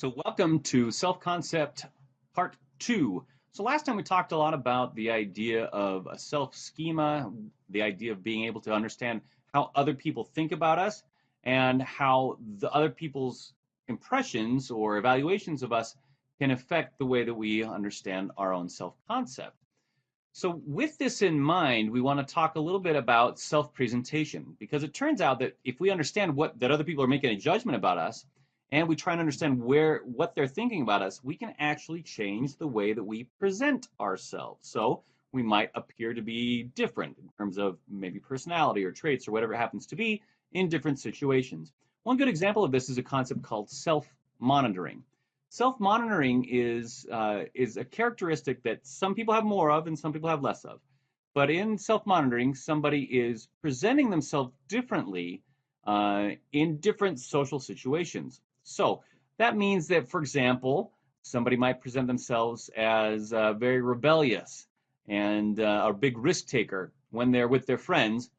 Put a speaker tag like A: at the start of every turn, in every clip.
A: So welcome to Self-Concept Part 2. So last time we talked a lot about the idea of a self-schema, the idea of being able to understand how other people think about us and how the other people's impressions or evaluations of us can affect the way that we understand our own self-concept. So with this in mind, we want to talk a little bit about self-presentation, because it turns out that if we understand that other people are making a judgment about us, and we try and understand what they're thinking about us, we can actually change the way that we present ourselves. So we might appear to be different in terms of maybe personality or traits or whatever it happens to be in different situations. One good example of this is a concept called self-monitoring. Self-monitoring is a characteristic that some people have more of and some people have less of. But in self-monitoring, somebody is presenting themselves differently in different social situations. So that means that, for example, somebody might present themselves as very rebellious and a big risk taker when they're with their friends,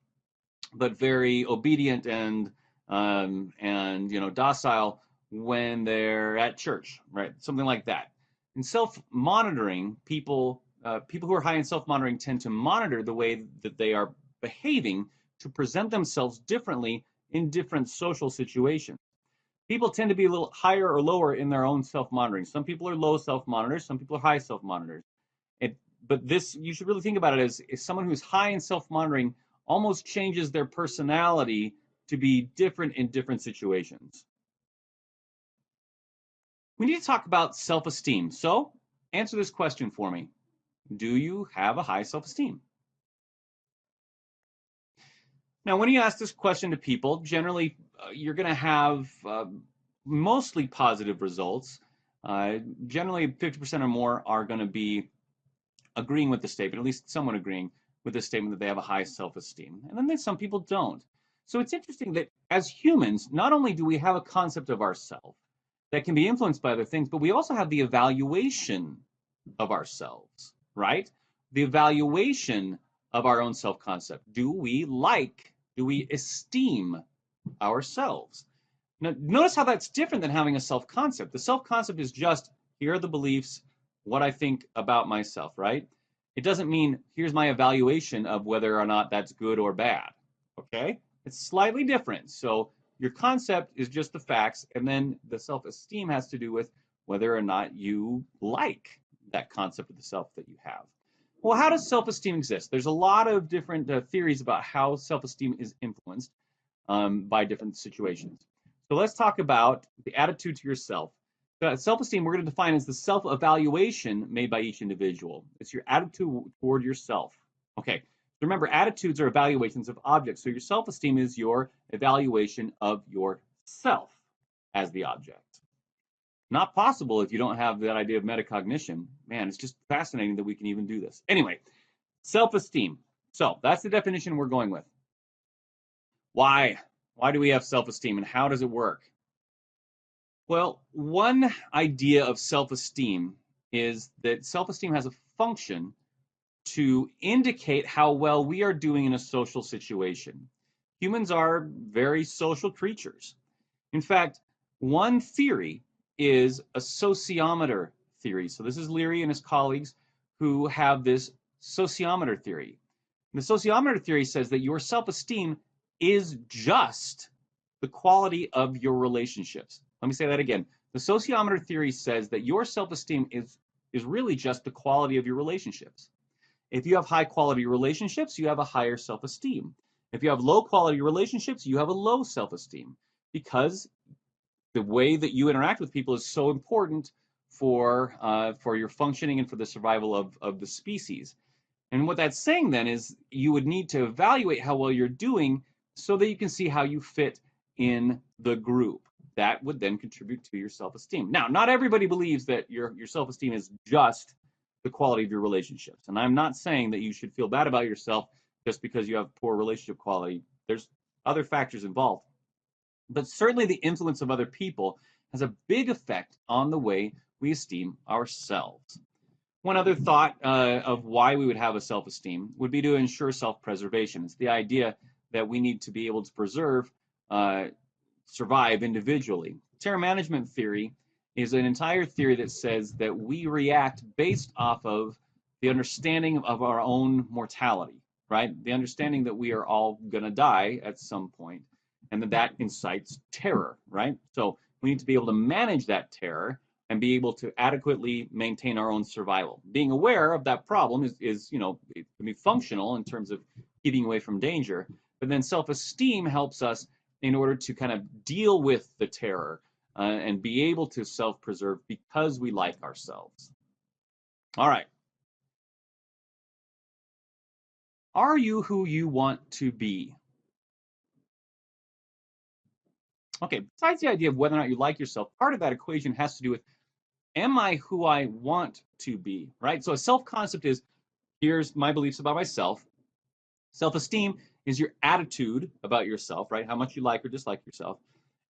A: but very obedient and docile when they're at church, right? Something like that. In self-monitoring, people who are high in self-monitoring tend to monitor the way that they are behaving to present themselves differently in different social situations. People tend to be a little higher or lower in their own self-monitoring. Some people are low self-monitors, some people are high self-monitors. But this, you should really think about it as someone who's high in self-monitoring almost changes their personality to be different in different situations. We need to talk about self-esteem. So answer this question for me. Do you have a high self-esteem? Now, when you ask this question to people, generally you're going to have mostly positive results. Generally, 50% or more are going to be agreeing with the statement, at least someone agreeing with the statement that they have a high self-esteem. And then some people don't. So it's interesting that as humans, not only do we have a concept of ourselves that can be influenced by other things, but we also have the evaluation of ourselves, right? The evaluation of our own self-concept. Do we esteem ourselves? Now, notice how that's different than having a self-concept. The self-concept is just, here are the beliefs, what I think about myself, right? It doesn't mean, here's my evaluation of whether or not that's good or bad, okay? It's slightly different. So your concept is just the facts, and then the self-esteem has to do with whether or not you like that concept of the self that you have. Well, how does self-esteem exist? There's a lot of different theories about how self-esteem is influenced by different situations. So let's talk about the attitude to yourself. Self-esteem we're going to define as the self-evaluation made by each individual. It's your attitude toward yourself. Okay, remember, attitudes are evaluations of objects. So your self-esteem is your evaluation of yourself as the object. Not possible if you don't have that idea of metacognition. Man, it's just fascinating that we can even do this. Anyway, self-esteem. So that's the definition we're going with. Why? Why do we have self-esteem and how does it work? Well, one idea of self-esteem is that self-esteem has a function to indicate how well we are doing in a social situation. Humans are very social creatures. In fact, one theory is a sociometer theory. So this is Leary and his colleagues who have this sociometer theory. And the sociometer theory says that your self-esteem is just the quality of your relationships. Let me say that again. The sociometer theory says that your self-esteem is really just the quality of your relationships. If you have high quality relationships, you have a higher self-esteem. If you have low quality relationships, you have a low self-esteem, because the way that you interact with people is so important for your functioning and for the survival of the species. And what that's saying then is you would need to evaluate how well you're doing so that you can see how you fit in the group. That would then contribute to your self-esteem. Now, not everybody believes that your self-esteem is just the quality of your relationships. And I'm not saying that you should feel bad about yourself just because you have poor relationship quality. There's other factors involved. But certainly the influence of other people has a big effect on the way we esteem ourselves. One other thought of why we would have a self-esteem would be to ensure self-preservation. It's the idea that we need to be able to survive individually. Terror management theory is an entire theory that says that we react based off of the understanding of our own mortality, right? The understanding that we are all going to die at some point, and that incites terror, right? So we need to be able to manage that terror and be able to adequately maintain our own survival. Being aware of that problem is it can be functional in terms of keeping away from danger, but then self-esteem helps us in order to kind of deal with the terror and be able to self-preserve because we like ourselves. All right. Are you who you want to be? Okay, besides the idea of whether or not you like yourself, part of that equation has to do with, am I who I want to be, right? So a self-concept is, here's my beliefs about myself. Self-esteem is your attitude about yourself, right? How much you like or dislike yourself.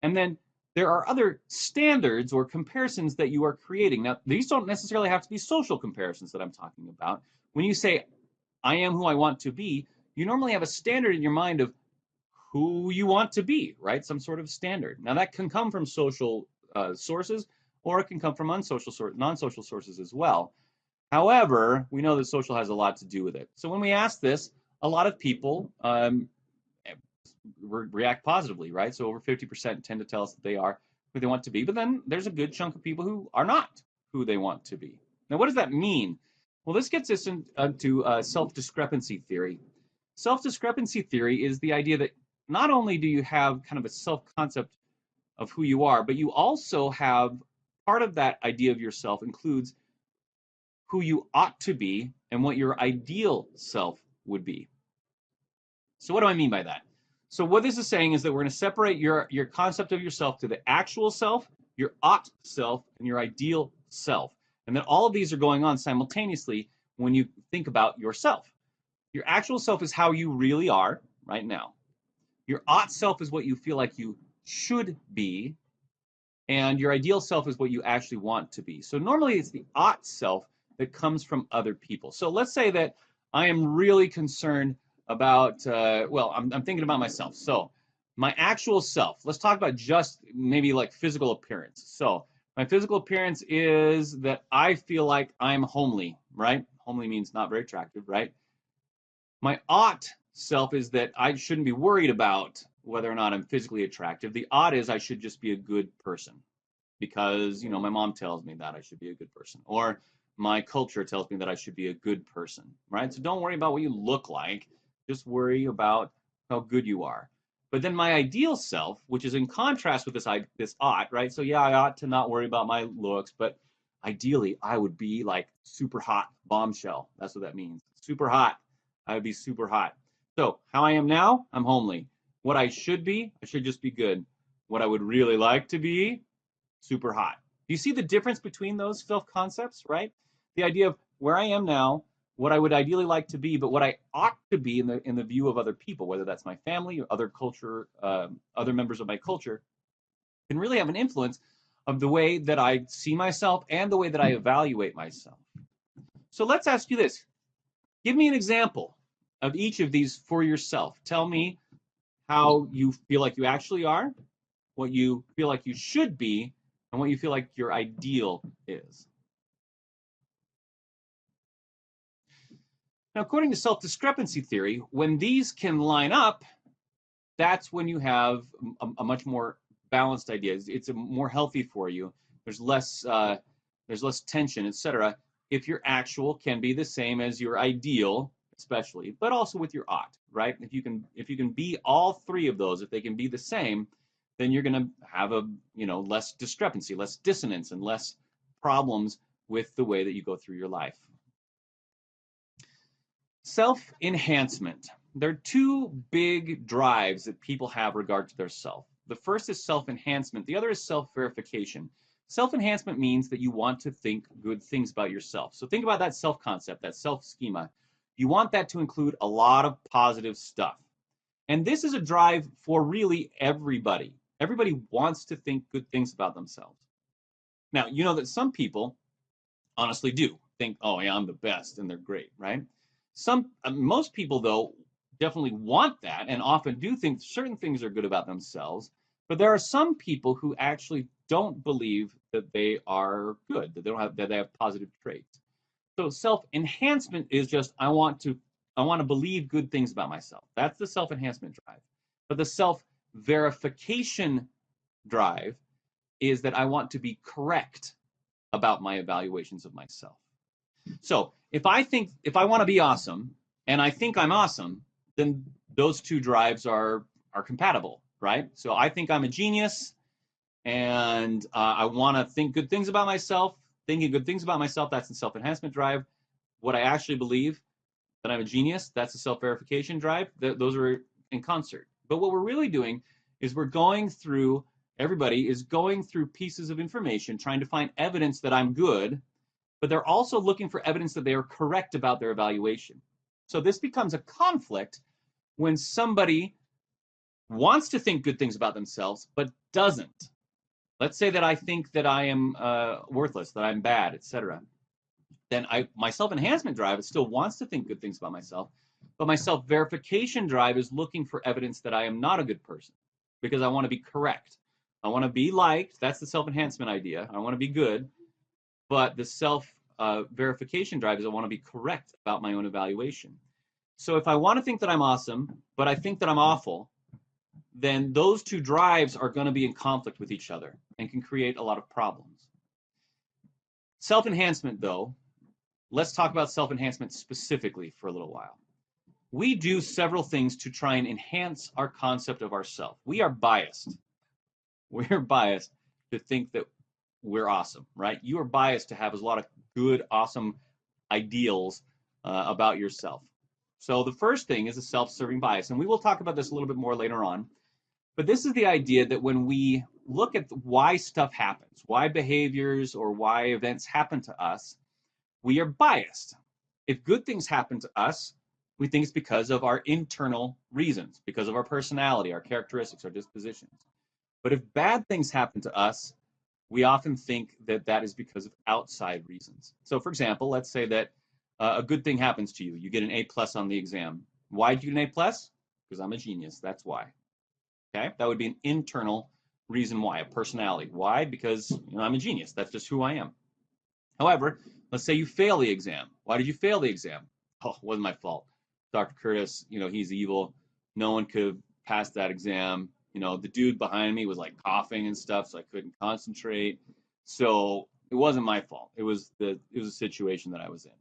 A: And then there are other standards or comparisons that you are creating. Now, these don't necessarily have to be social comparisons that I'm talking about. When you say, I am who I want to be, you normally have a standard in your mind of who you want to be, right? Some sort of standard. Now, that can come from social sources, or it can come from non-social sources as well. However, we know that social has a lot to do with it. So when we ask this, a lot of people react positively, right? So over 50% tend to tell us that they are who they want to be, but then there's a good chunk of people who are not who they want to be. Now, what does that mean? Well, this gets us into self-discrepancy theory. Self-discrepancy theory is the idea that not only do you have kind of a self-concept of who you are, but you also have part of that idea of yourself includes who you ought to be and what your ideal self would be. So what do I mean by that? So what this is saying is that we're going to separate your concept of yourself to the actual self, your ought self, and your ideal self. And then all of these are going on simultaneously when you think about yourself. Your actual self is how you really are right now. Your ought self is what you feel like you should be. And your ideal self is what you actually want to be. So normally it's the ought self that comes from other people. So let's say that I am really concerned about, I'm thinking about myself. So my actual self, let's talk about just maybe like physical appearance. So my physical appearance is that I feel like I'm homely, right? Homely means not very attractive, right? My ought self is that I shouldn't be worried about whether or not I'm physically attractive. The ought is I should just be a good person because, my mom tells me that I should be a good person, or my culture tells me that I should be a good person, right? So don't worry about what you look like. Just worry about how good you are. But then my ideal self, which is in contrast with this ought, right? So yeah, I ought to not worry about my looks, but ideally I would be like super hot bombshell. That's what that means. Super hot. I would be super hot. So how I am now, I'm homely. What I should be, I should just be good. What I would really like to be, super hot. Do you see the difference between those self-concepts, right? The idea of where I am now, what I would ideally like to be, but what I ought to be in the view of other people, whether that's my family or other culture, other members of my culture, can really have an influence of the way that I see myself and the way that I evaluate myself. So let's ask you this. Give me an example of each of these for yourself. Tell me how you feel like you actually are, what you feel like you should be, and what you feel like your ideal is. Now, according to self-discrepancy theory, when these can line up, that's when you have a much more balanced idea. It's more healthy for you. There's less tension, etc. If your actual can be the same as your ideal, especially, but also with your ought, right? If you can be all three of those, if they can be the same, then you're going to have less discrepancy, less dissonance, and less problems with the way that you go through your life. Self-enhancement. There are two big drives that people have regard to their self. The first is self-enhancement. The other is self-verification. Self-enhancement means that you want to think good things about yourself. So think about that self-concept, that self-schema. You want that to include a lot of positive stuff. And this is a drive for really everybody. Everybody wants to think good things about themselves. Now, you know that some people honestly do think, oh yeah, I'm the best, and they're great, right? Most people, though, definitely want that and often do think certain things are good about themselves. But there are some people who actually don't believe that they are good, that they have positive traits. So self-enhancement is just I want to believe good things about myself. That's the self-enhancement drive. But the self-verification drive is that I want to be correct about my evaluations of myself. So if I want to be awesome and I think I'm awesome, then those two drives are compatible, right? So I think I'm a genius and I want to think good things about myself. Thinking good things about myself, that's the self-enhancement drive. What I actually believe, that I'm a genius, that's the self-verification drive. Those are in concert. But what we're really doing is everybody is going through pieces of information, trying to find evidence that I'm good, but they're also looking for evidence that they are correct about their evaluation. So this becomes a conflict when somebody wants to think good things about themselves, but doesn't. Let's say that I think that I am worthless, that I'm bad, etc. Then my self-enhancement drive still wants to think good things about myself, but my self-verification drive is looking for evidence that I am not a good person because I want to be correct. I want to be liked. That's the self-enhancement idea. I want to be good, but the self-verification drive is I want to be correct about my own evaluation. So if I want to think that I'm awesome, but I think that I'm awful, then those two drives are going to be in conflict with each other and can create a lot of problems. Self-enhancement, though, let's talk about self-enhancement specifically for a little while. We do several things to try and enhance our concept of ourself. We are biased. We're biased to think that we're awesome, right? You are biased to have a lot of good, awesome ideals about yourself. So the first thing is a self-serving bias, and we will talk about this a little bit more later on. But this is the idea that when we look at why stuff happens, why behaviors or why events happen to us, we are biased. If good things happen to us, we think it's because of our internal reasons, because of our personality, our characteristics, our dispositions. But if bad things happen to us, we often think that that is because of outside reasons. So for example, let's say that a good thing happens to you. You get an A+ on the exam. Why did you get an A+? Because I'm a genius. That's why. Okay, that would be an internal reason why, a personality. Why? Because I'm a genius. That's just who I am. However, let's say you fail the exam. Why did you fail the exam? Oh, it wasn't my fault. Dr. Curtis, he's evil. No one could pass that exam. The dude behind me was like coughing and stuff, so I couldn't concentrate. So it wasn't my fault. It was a situation that I was in.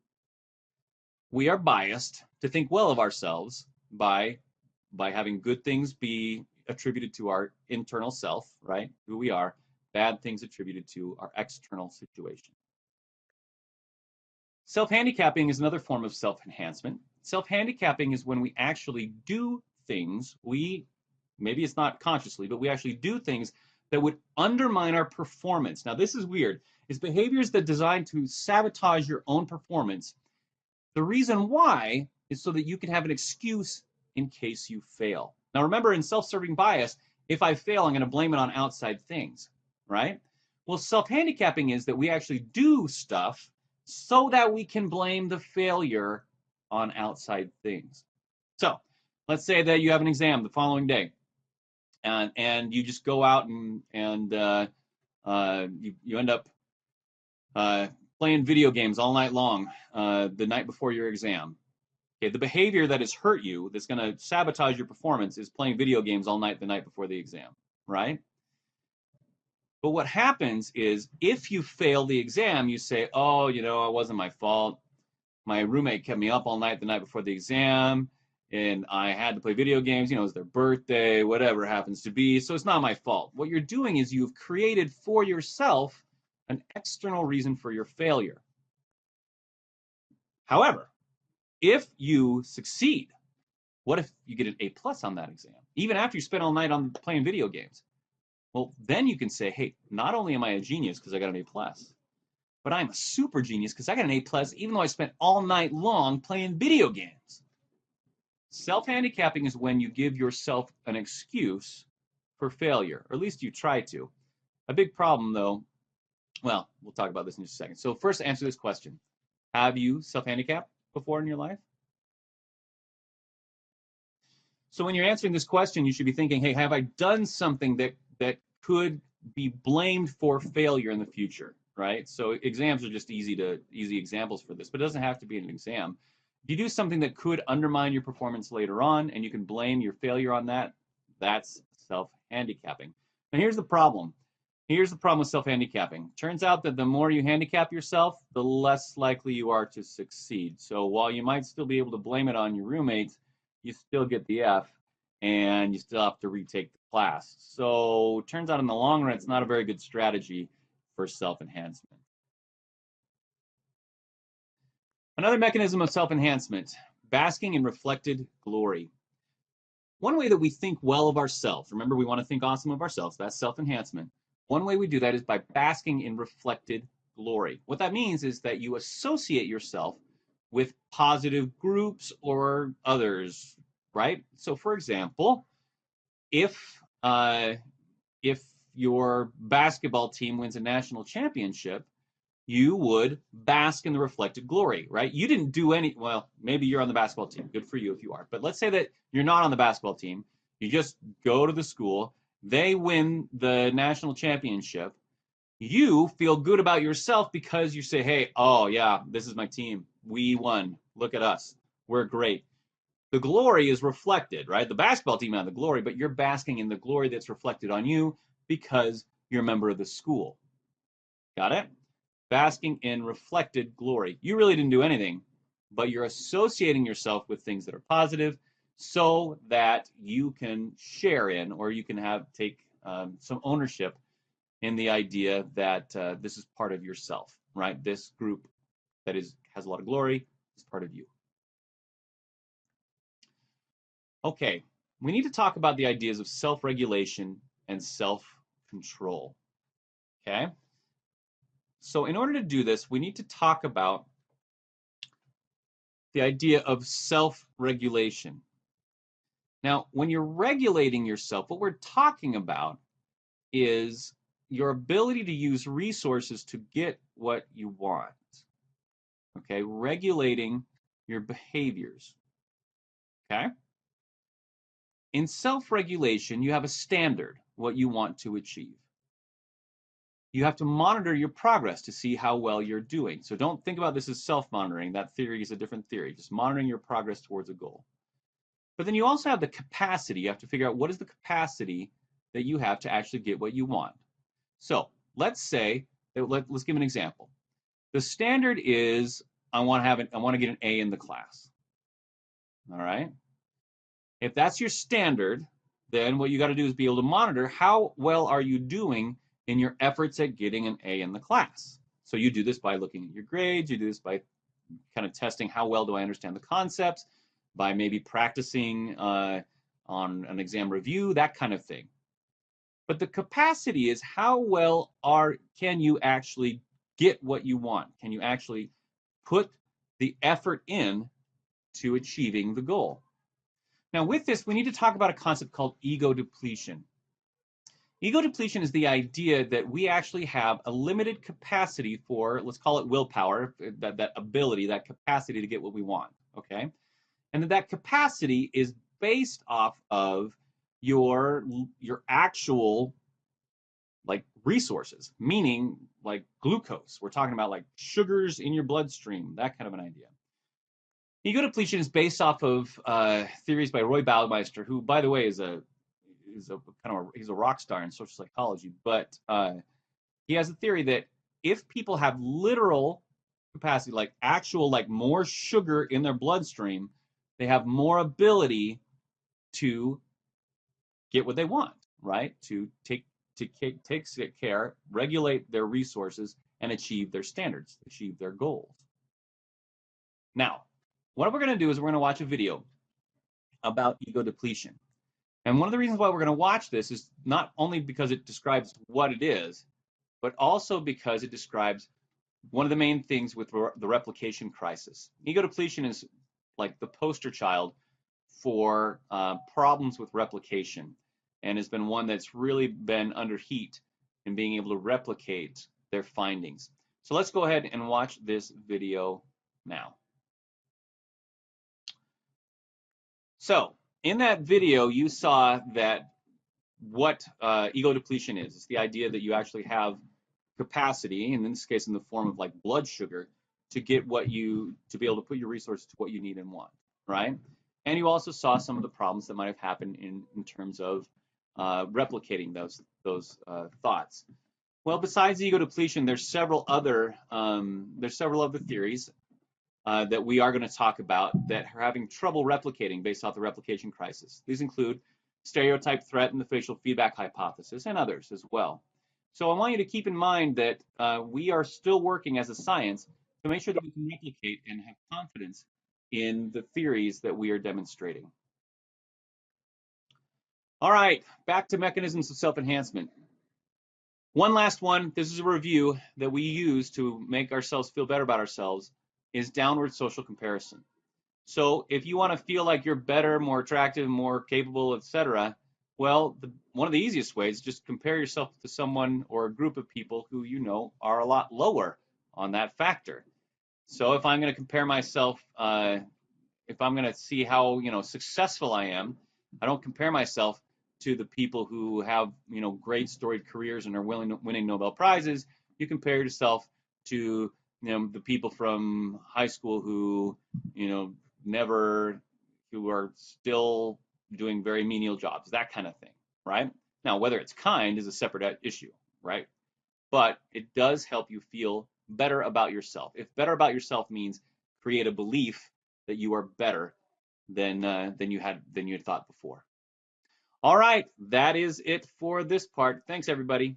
A: We are biased to think well of ourselves by having good things be attributed to our internal self, right? Who we are, bad things attributed to our external situation. Self-handicapping is another form of self-enhancement. Self-handicapping is when we actually do things, maybe it's not consciously, but we actually do things that would undermine our performance. Now, this is weird. It's behaviors that are designed to sabotage your own performance. The reason why is so that you can have an excuse in case you fail. Now, remember, in self-serving bias, if I fail, I'm going to blame it on outside things, right? Well, self-handicapping is that we actually do stuff so that we can blame the failure on outside things. So let's say that you have an exam the following day, and you just go out and you end up playing video games all night long the night before your exam. Okay, the behavior that has hurt you, that's going to sabotage your performance, is playing video games all night the night before the exam, right? But what happens is if you fail the exam, you say, oh, it wasn't my fault. My roommate kept me up all night the night before the exam, and I had to play video games. It was their birthday, whatever it happens to be. So it's not my fault. What you're doing is you've created for yourself an external reason for your failure. However, if you succeed, what if you get an A+ on that exam, even after you spent all night on playing video games? Well, then you can say, hey, not only am I a genius because I got an A+, but I'm a super genius because I got an A+, even though I spent all night long playing video games. Self-handicapping is when you give yourself an excuse for failure, or at least you try to. A big problem, though, well, we'll talk about this in just a second. So first, answer this question. Have you self-handicapped before in your life? So when you're answering this question, you should be thinking, hey, have I done something that could be blamed for failure in the future, right? So exams are just easy examples for this, but it doesn't have to be an exam. If you do something that could undermine your performance later on and you can blame your failure on that, that's self-handicapping. Now here's the problem. Here's the problem with self-handicapping. Turns out that the more you handicap yourself, the less likely you are to succeed. So while you might still be able to blame it on your roommates, you still get the F and you still have to retake the class. So it turns out in the long run, it's not a very good strategy for self-enhancement. Another mechanism of self-enhancement, basking in reflected glory. One way that we think well of ourselves, remember we want to think awesome of ourselves, that's self-enhancement. One way we do that is by basking in reflected glory. What that means is that you associate yourself with positive groups or others, right? So for example, if your basketball team wins a national championship, you would bask in the reflected glory, right? You didn't do any, well, maybe you're on the basketball team. Good for you if you are. But let's say that you're not on the basketball team. You just go to the school. They win the national championship. You feel good about yourself because you say, hey, oh, yeah, this is my team. We won. Look at us. We're great. The glory is reflected, right? The basketball team had the glory, but you're basking in the glory that's reflected on you because you're a member of the school. Got it? Basking in reflected glory. You really didn't do anything, but you're associating yourself with things that are positive so that you can share in or you can take some ownership in the idea that this is part of yourself, right? This group that has a lot of glory is part of you. Okay, we need to talk about the ideas of self-regulation and self-control, okay? So in order to do this, we need to talk about the idea of self-regulation. Now, when you're regulating yourself, what we're talking about is your ability to use resources to get what you want. Okay, regulating your behaviors. Okay? In self-regulation, you have a standard, what you want to achieve. You have to monitor your progress to see how well you're doing. So don't think about this as self-monitoring. That theory is a different theory, just monitoring your progress towards a goal. But then you also have the capacity. You have to figure out what is the capacity that you have to actually get what you want. So let's say, let's give an example. The standard is I want to get an A in the class. All right. If that's your standard, then what you got to do is be able to monitor how well are you doing in your efforts at getting an A in the class. So you do this by looking at your grades. You do this by kind of testing how well do I understand the concepts, by maybe practicing on an exam review, that kind of thing. But the capacity is how well can you actually get what you want? Can you actually put the effort in to achieving the goal? Now with this, we need to talk about a concept called ego depletion. Ego depletion is the idea that we actually have a limited capacity for, let's call it willpower, that ability, that capacity to get what we want, okay? And that capacity is based off of your actual like resources, meaning like glucose. We're talking about like sugars in your bloodstream, that kind of an idea. Ego depletion is based off of theories by Roy Baumeister, who, by the way, he's a rock star in social psychology. But he has a theory that if people have literal capacity, like actual, like more sugar in their bloodstream, they have more ability to get what they want, right? To take care, regulate their resources, and achieve their standards, achieve their goals. Now, what we're going to do is we're going to watch a video about ego depletion. And one of the reasons why we're going to watch this is not only because it describes what it is, but also because it describes one of the main things with the replication crisis. Ego depletion is like the poster child for problems with replication, and has been one that's really been under heat in being able to replicate their findings. So let's go ahead and watch this video now. So in that video, you saw that what ego depletion is. It's the idea that you actually have capacity, and in this case in the form of like blood sugar, to get to be able to put your resources to what you need and want, right? And you also saw some of the problems that might have happened in terms of replicating those thoughts. Well, besides ego depletion, there's several other theories that we are going to talk about that are having trouble replicating based off the replication crisis. These include stereotype threat and the facial feedback hypothesis, and others as well. So I want you to keep in mind that we are still working as a science to make sure that we can replicate and have confidence in the theories that we are demonstrating. All right, back to mechanisms of self-enhancement. One last one, this is a review that we use to make ourselves feel better about ourselves, is downward social comparison. So if you want to feel like you're better, more attractive, more capable, etc., well, one of the easiest ways is just compare yourself to someone or a group of people who you know are a lot lower on that factor. So if I'm going to compare myself, if I'm going to see how successful I am, I don't compare myself to the people who have great storied careers and are winning Nobel Prizes. You compare yourself to the people from high school who who are still doing very menial jobs, that kind of thing, right? Now, whether it's kind is a separate issue, right? But it does help you feel better about yourself. If better about yourself means create a belief that you are better than you had thought before. All right, that is it for this part. Thanks, everybody.